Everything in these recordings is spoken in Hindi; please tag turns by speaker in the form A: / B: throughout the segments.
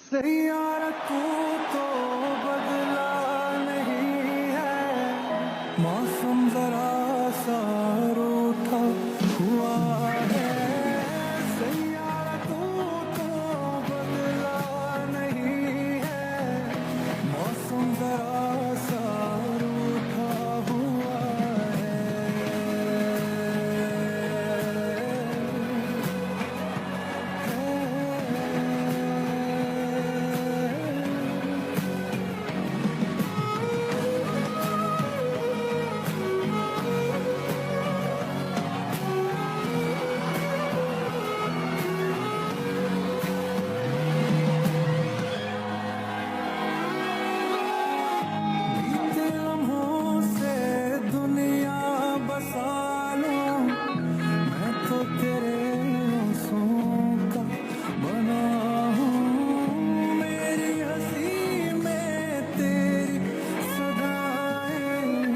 A: सैयारा तू तो बदला नहीं है, मौसम जरा सा रूठा हुआ है। सैयारा तू तो बदला नहीं है, मौसम जरा सा रूठा हुआ बीते लम्हों से दुनिया बसा लूं, मैं तो तेरे आंसुओं का बना हूँ। मेरी हंसी में तेरी सदाएं,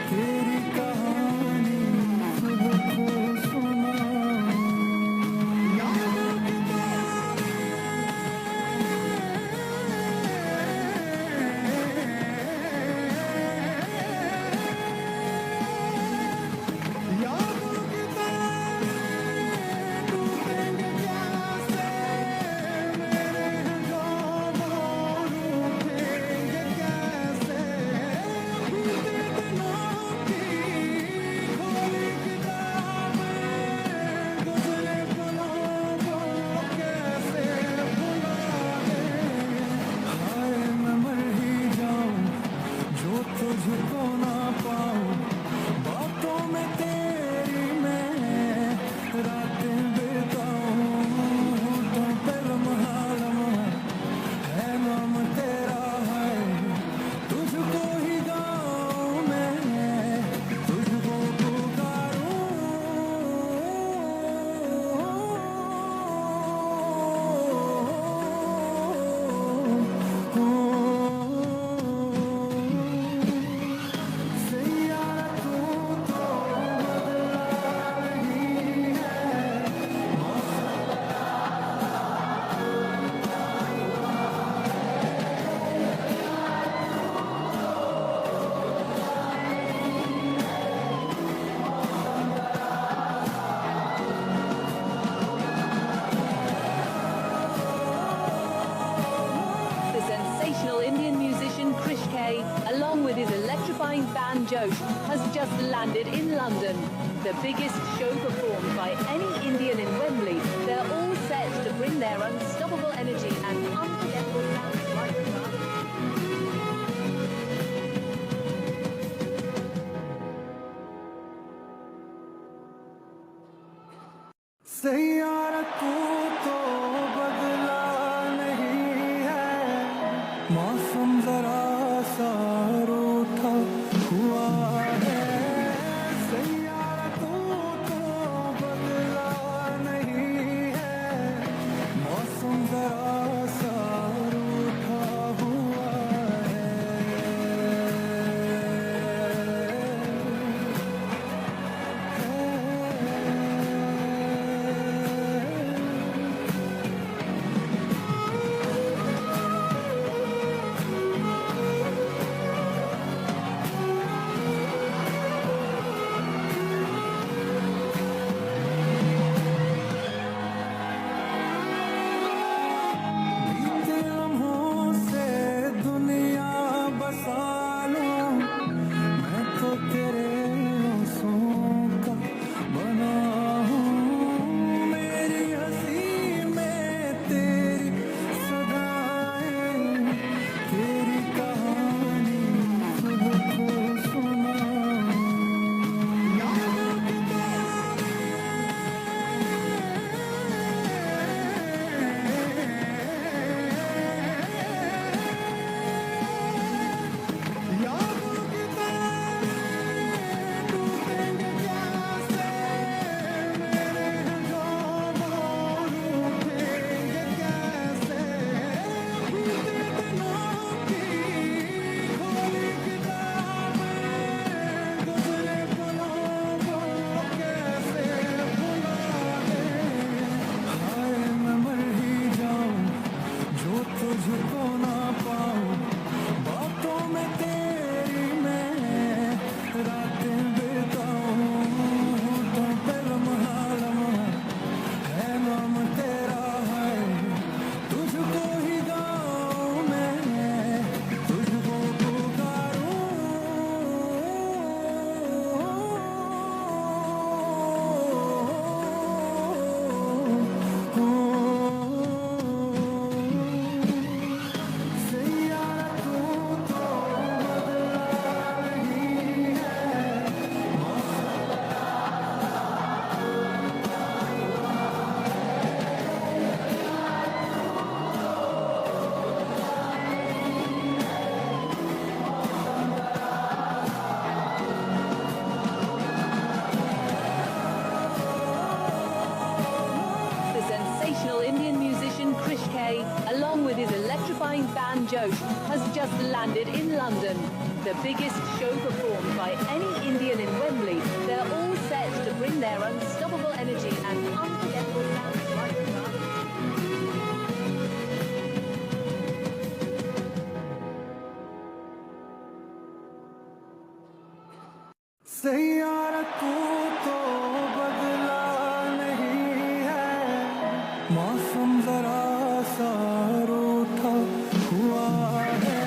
A: तेरी कहानी खुद को सुनाऊं। यादों की यादों की टूटेंगे कैसे, मेरे ख्वाबों रूठेंगे कैसे। बीते दिनों की खोली किताबें, गुज़रे पलों को कैसे भुलाएं। हाय मैं मर ही जाऊं जो तुझको ना पाऊं, बातों में तेरी मैं रातें बिताऊं। होठों पे लम्हा लम्हा है नाम तेरा है, तुझको ही गाऊं मैं, तुझको पुकारूं। सैयारा तू तो बदला नहीं है,
B: The sensational Indian musician Krish K, along with his electrifying band Josh, has just landed in London. The biggest show performed by any Indian in Wembley. They're all set to bring their unstoppable energy and unforgettable sound right back.
A: Saiyaara तू तो बदला नहीं है, मौसम जरा सा रूठा हुआ है। सैयारा तू तो बदला नहीं है, मौसम जरा सा रूठा हुआ है।
B: electrifying band Josh has just landed in London. The biggest show performed by any Indian in Wembley. They're all set to bring their unstoppable energy and unforgettable sound right to life.
A: Saiyaara तू तो बदला नहीं है, मौसम जरा सा रूठा हुआ है।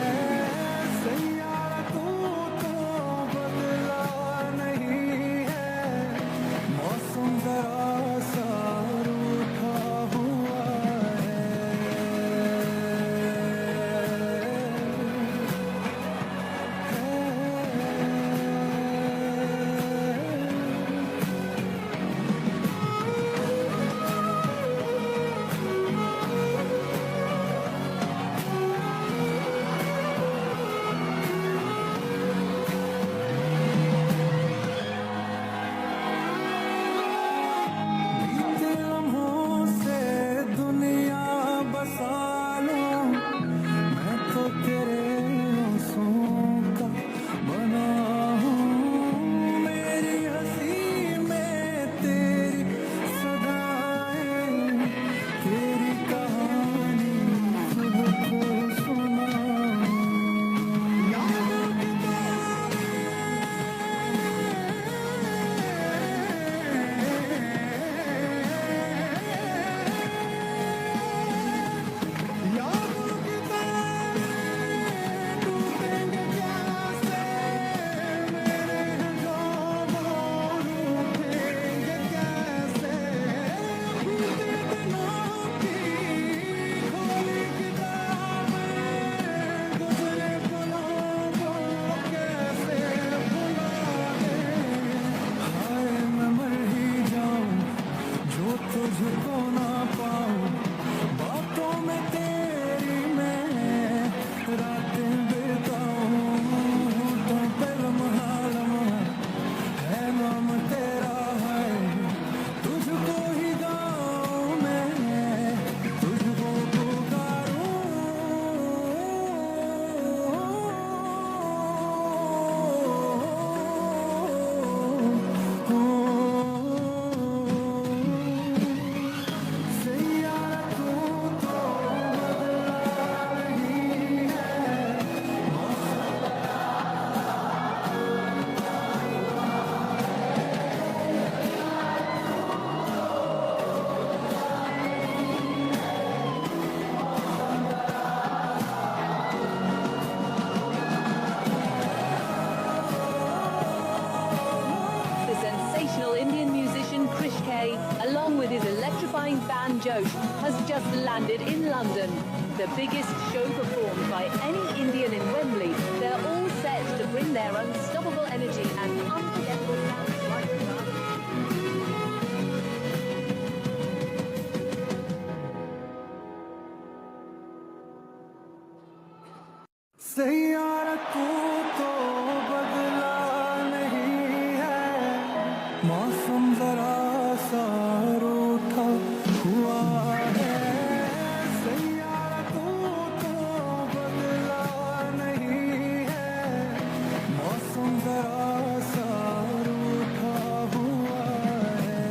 A: सैयारा तू तो बदला नहीं है, मौसम जरा सा रूठा हुआ बीते लम्हों से दुनिया बसा लूं, मैं तो तेरे आंसुओं का बना हूँ। मेरी हंसी में तेरी सदाएं, तेरी कहानी खुद को सुनाऊं। यादों की यादों की टूटेंगे कैसे मेरे ख्वाबों, रूठेंगे कैसे बीते दिनों की खोली किताबें, गुज़रे पलों को कैसे भुला दें। हाय मैं मर ही जाऊं जो तुझको ना पाऊं, बातों में तेरी मैं रातें बिताऊं। होठों पे लम्हा लम्हा है नाम तेरा है, तुझको ही गाऊं मैं, तुझको पुकारूं। सैयारा तू तो बदला नहीं है,
B: The sensational Indian musician Krish K, along with his electrifying band Josh, has just landed in London. The biggest show performed by any Indian in Wembley. They're all set to bring their unstoppable energy and unforgettable sound right to life.
A: Saiyaara तू तो बदला नहीं है, मौसम जरा सा रूठा हुआ है। सैयारा तू तो बदला नहीं है, मौसम जरा सा रूठा हुआ है।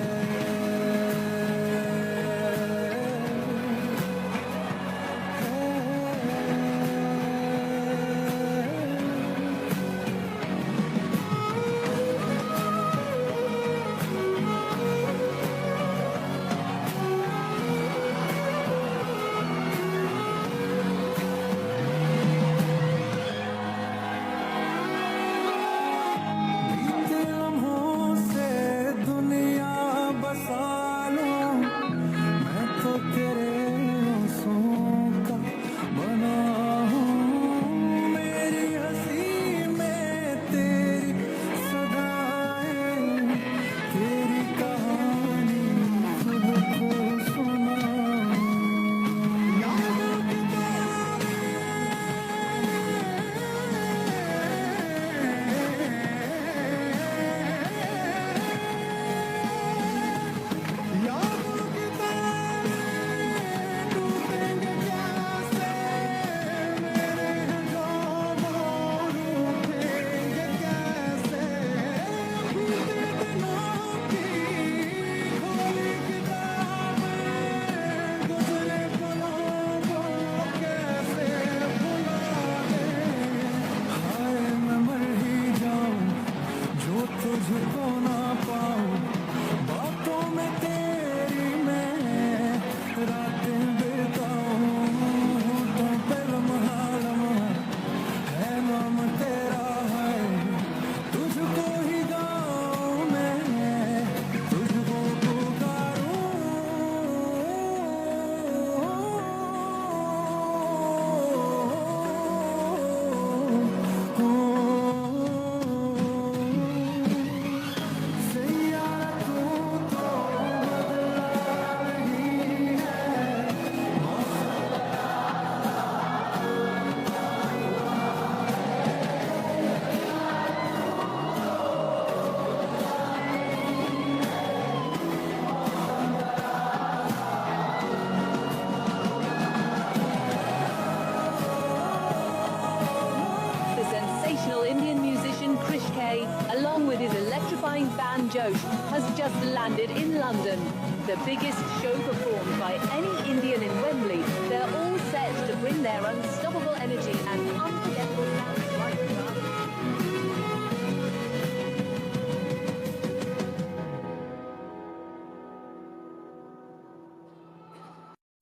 B: Josh has just landed in London. The biggest show performed by any Indian in Wembley. They're all set to bring their unstoppable energy and unforgettable sound right now.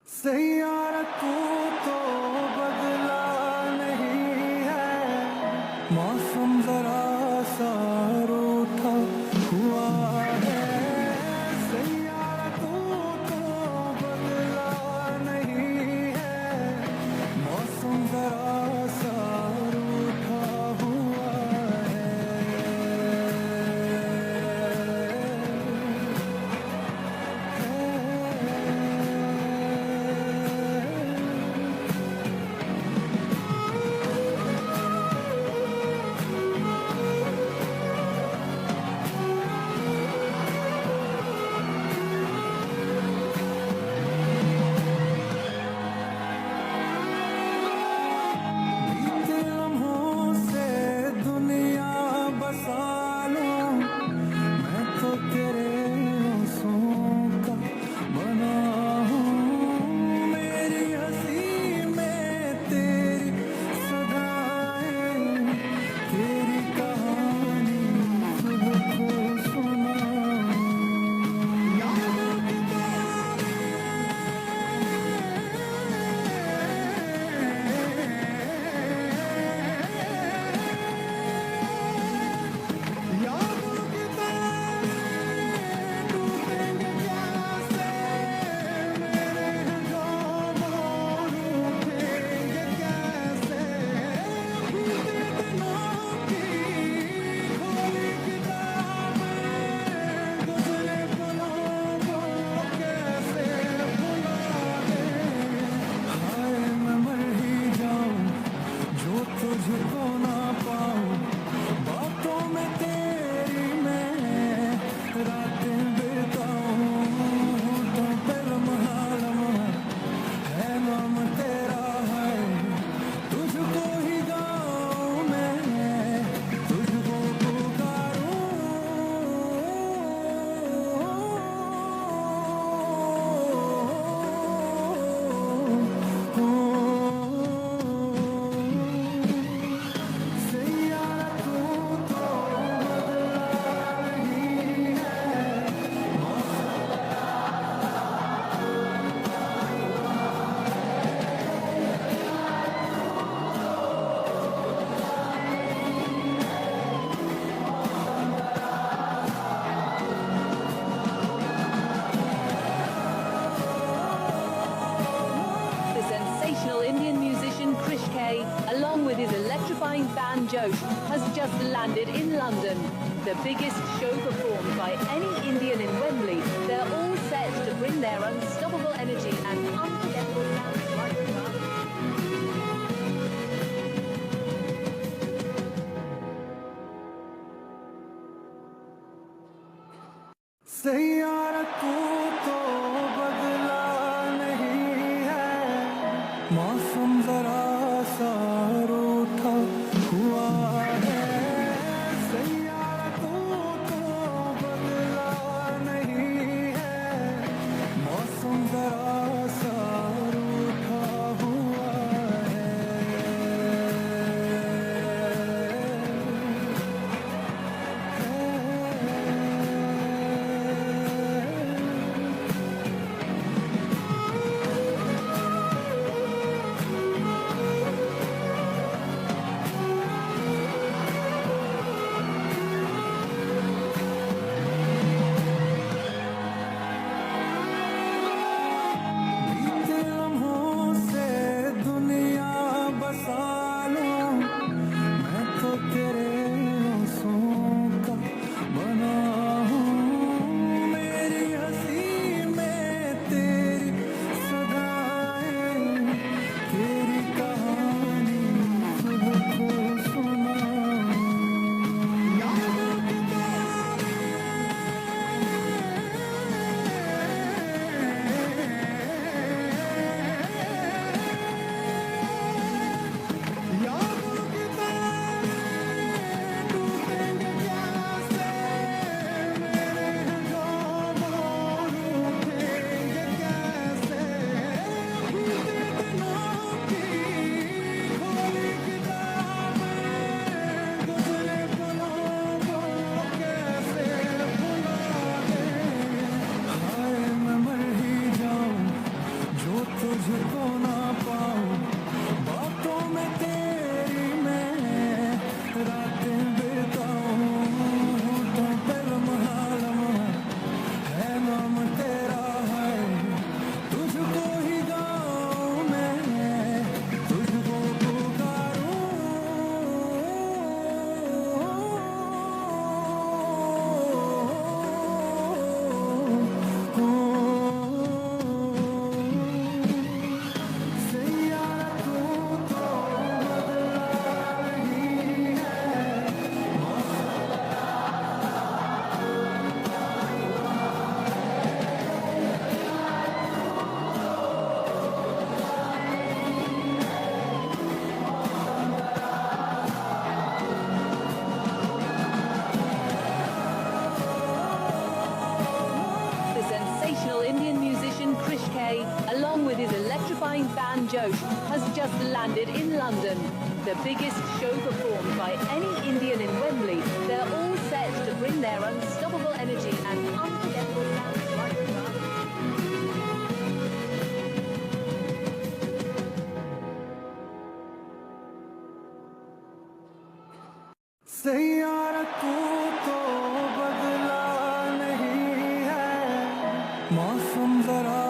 A: Saiyaara तू तो बदला नहीं है, मौसम जरा सा रूठा हुआ है। सैयारा तू तो बदला नहीं है, मौसम जरा सा रूठा हुआ बीते लम्हों से दुनिया बसा लूं, मैं तो तेरे आंसुओं का बना हूँ। मेरी हंसी में तेरी सदाएं, तेरी कहानी खुद को सुनाऊं। यादों की यादों की टूटेंगे कैसे मेरे ख्वाबों, रूठेंगे कैसे बीते दिनों की खोली किताबें, गुज़रे पलों को कैसे भुला दें। हाय मैं मर ही जाऊं जो तुझको ना पाऊं, बातों में तेरी मैं रातें बिताऊं। होठों पे लम्हा लम्हा है नाम तेरा है, तुझको ही गाऊं मैं, तुझको पुकारूं। सैयारा तू तो बदला नहीं है,
B: The sensational Indian musician Krish K, along with his electrifying band Josh, has just landed in London. The biggest show performed by any Indian in Wembley. They're all set to bring their unstoppable energy and unforgettable sound right now.
A: Saiyaara तू तो बदला नहीं है, मौसम जरा सा रूठा हुआ है। सैयारा तू तो बदला नहीं है, मौसम जरा सा तुझको ना पाऊं, बातों में तेरी मैं रातें बिताऊं, होठों पे लम्हा लम्हा है नाम तेरा है, तुझको ही गाऊं मैं, तुझको पुकारूं। सैयारा तू तो बदला नहीं है,
B: The sensational Indian musician Krish K, along with his electrifying band Josh, has just landed in London. The biggest show performed by any Indian in Wembley. They're all set to bring their unstoppable energy and unforgettable sound to life.
A: Saiyaara तू तो बदला नहीं है, मौसम जरा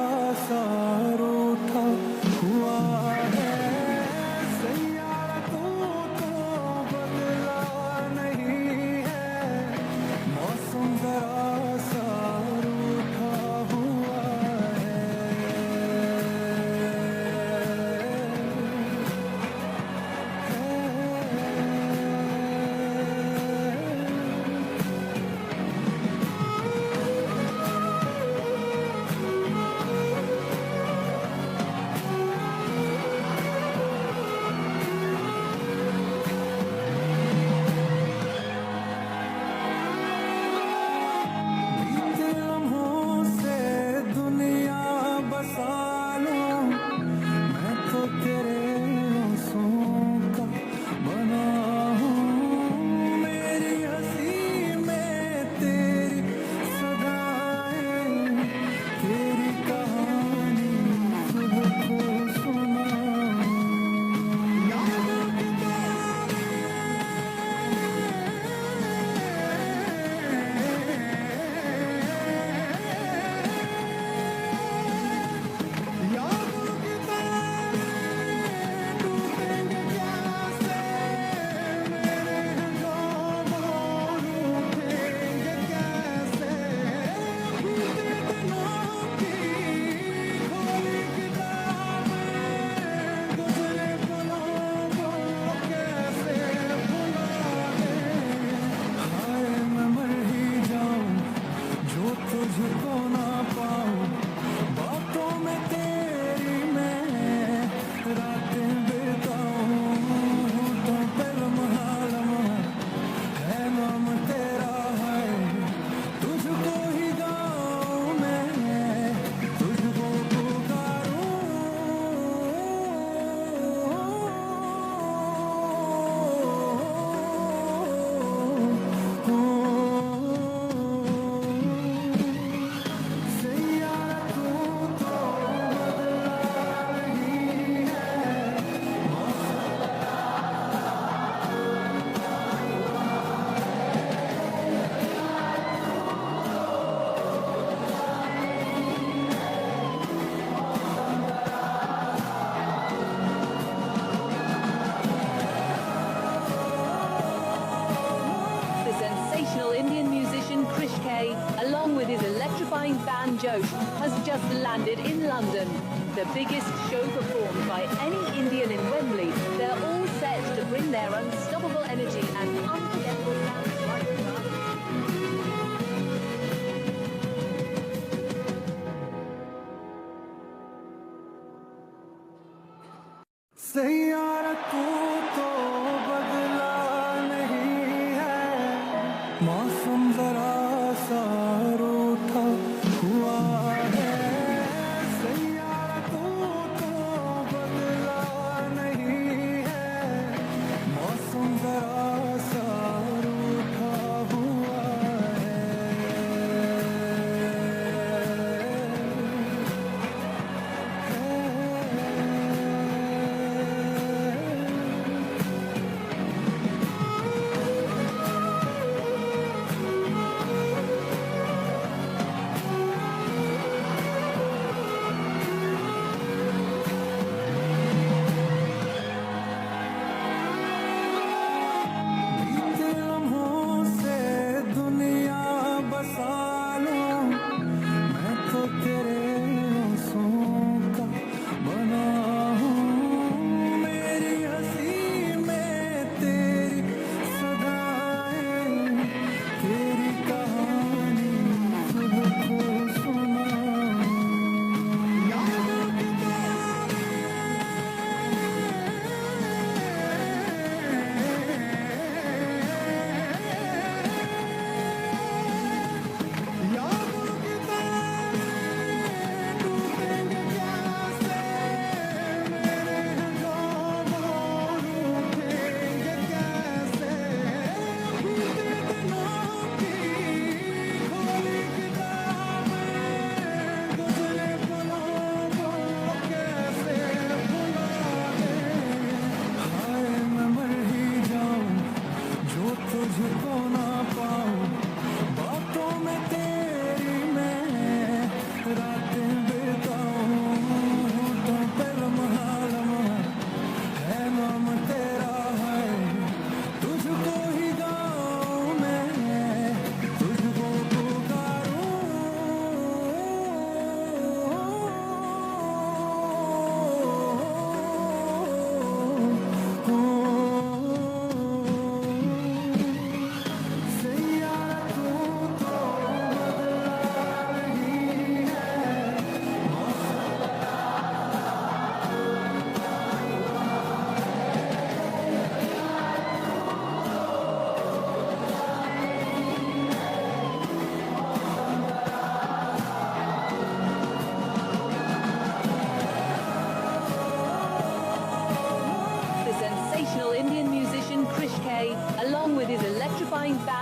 A: सा रूठा हुआ है, सैयारा तू तो बदला नहीं है, मौसम जरा सा रूठा हुआ है। बीते लम्हों से दुनिया बसा लूं, मैं तो तेरे आंसुओं का बना हूँ, मेरी हंसी में तेरी सदाएं, तेरी कहानी खुद को सुनाऊं। यादों की यादों की तारें टूटेंगे कैसे, मेरे ख्वाबों रूठेंगे कैसे, बीते दिनों की खोली किताबें, गुज़रे पलों को कैसे भुला दें, हाय मैं मर ही जाऊं जो तुझको ना पाऊं, बातों में तेरी मैं रातें बिताऊं, होठों पे लम्हा लम्हा है नाम तेरा है, तुझको ही गाऊं मैं, तुझको पुकारूं। सैयारा तू तो बदला नहीं है,
B: The sensational Indian musician Krish K, along with his electrifying band Josh, has just landed in London. The biggest show performed by any Indian in Wembley. They're all set to bring their unstoppable energy and unforgettable sound to life.
A: Saiyaara तू तो बदला नहीं है, मौसम जरा सा रूठा हुआ है, सैयारा तू तो बदला नहीं है, मौसम जरा सा रूठा हुआ है।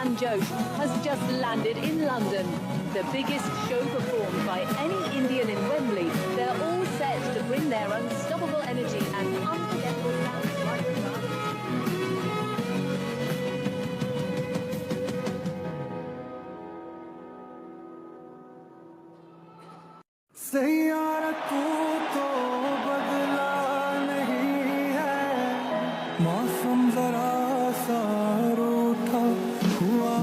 B: band Josh has just landed in London. The biggest show performed by any Indian in Wembley. They're all set to bring their unstoppable energy and unforgettable sound to life.
A: Saiyaara तू तो बदला नहीं है, मौसम जरा सा रूठा हुआ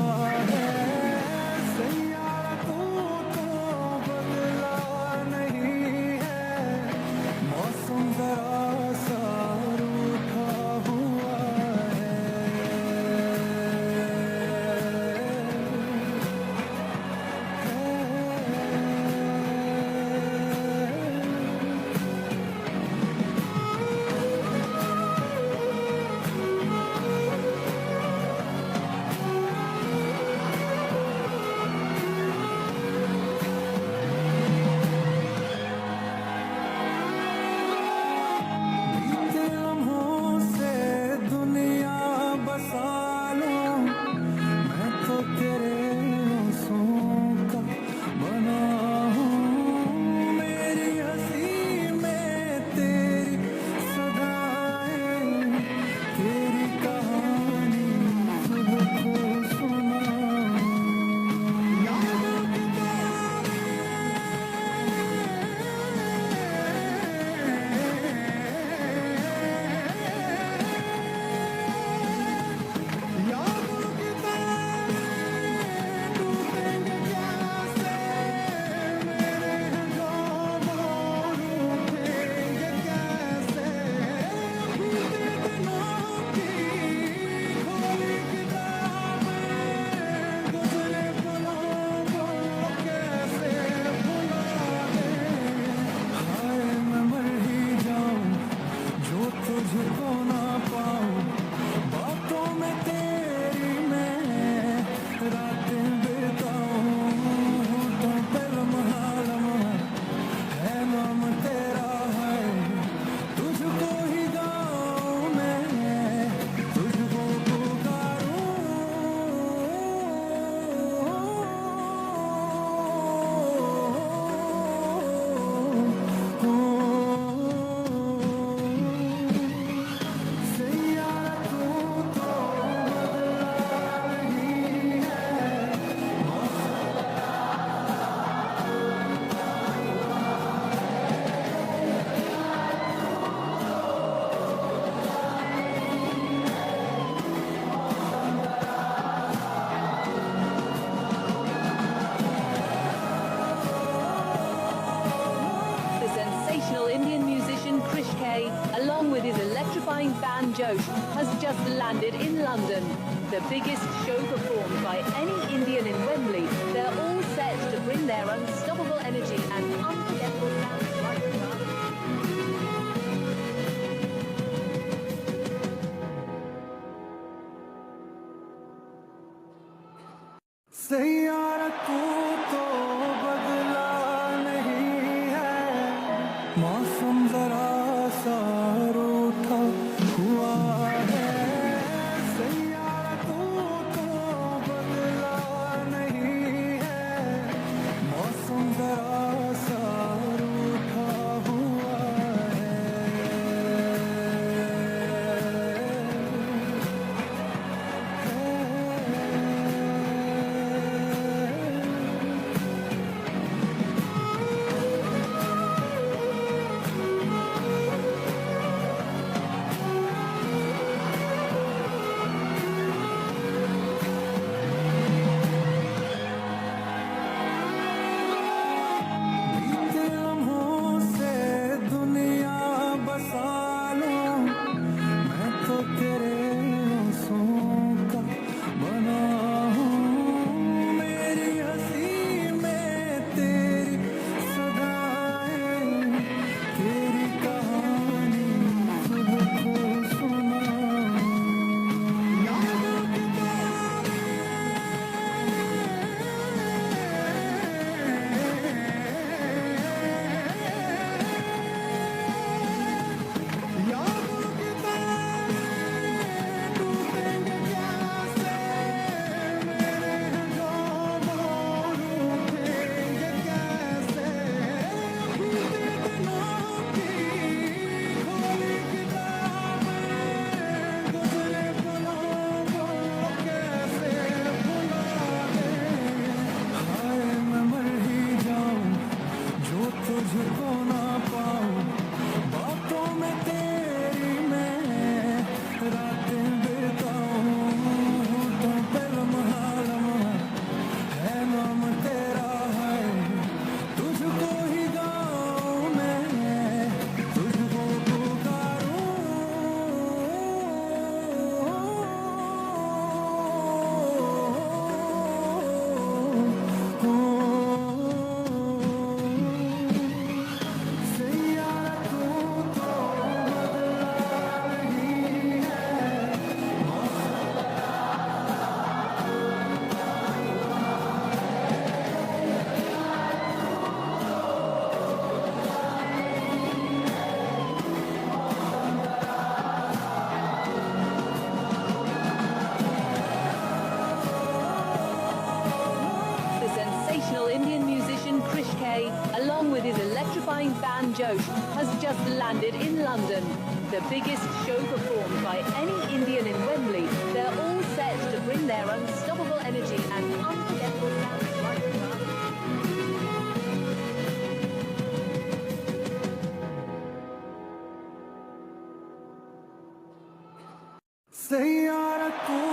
A: है। सैयारा तू तो बदला नहीं है, मौसम जरा सा रूठा हुआ बीते लम्हों से दुनिया बसा लूं, मैं तो तेरे आंसुओं का बना हूँ। मेरी हंसी में तेरी सदाएं, तेरी कहानी सबको सुनाऊं। यादों की यादों की तरह टूटेंगे कैसे मेरे ख्वाबों, रूठेंगे कैसे बीते दिनों की खोली किताबें, गुज़रे पलों को कैसे भुला दें। हाय मैं मर ही जाऊं जो तुझको ना पाऊं, बातों में तेरी मैं रातें बिताऊं। होठों पे लम्हा लम्हा है नाम तेरा है, तुझको ही गाऊं मैं, तुझको पुकारूं। सैयारा तू तो बदला नहीं है,
B: The sensational Indian musician Krish K, along with his electrifying band Josh, has just landed in London. The biggest show performed by any Indian in Wembley. They're all set to bring their unstoppable energy and unforgettable sound to life.
A: Saiyaara तू तो बदला नहीं है, मौसम जरा सा रूठा हुआ है। सैयारा तू तो बदला नहीं है, मौसम जरा सा रूठा हुआ है।
B: Josh has just landed in London. The biggest show performed by any Indian in Wembley. They're all set to bring their unstoppable energy and unforgettable sound right to life.
A: Saiyaara तू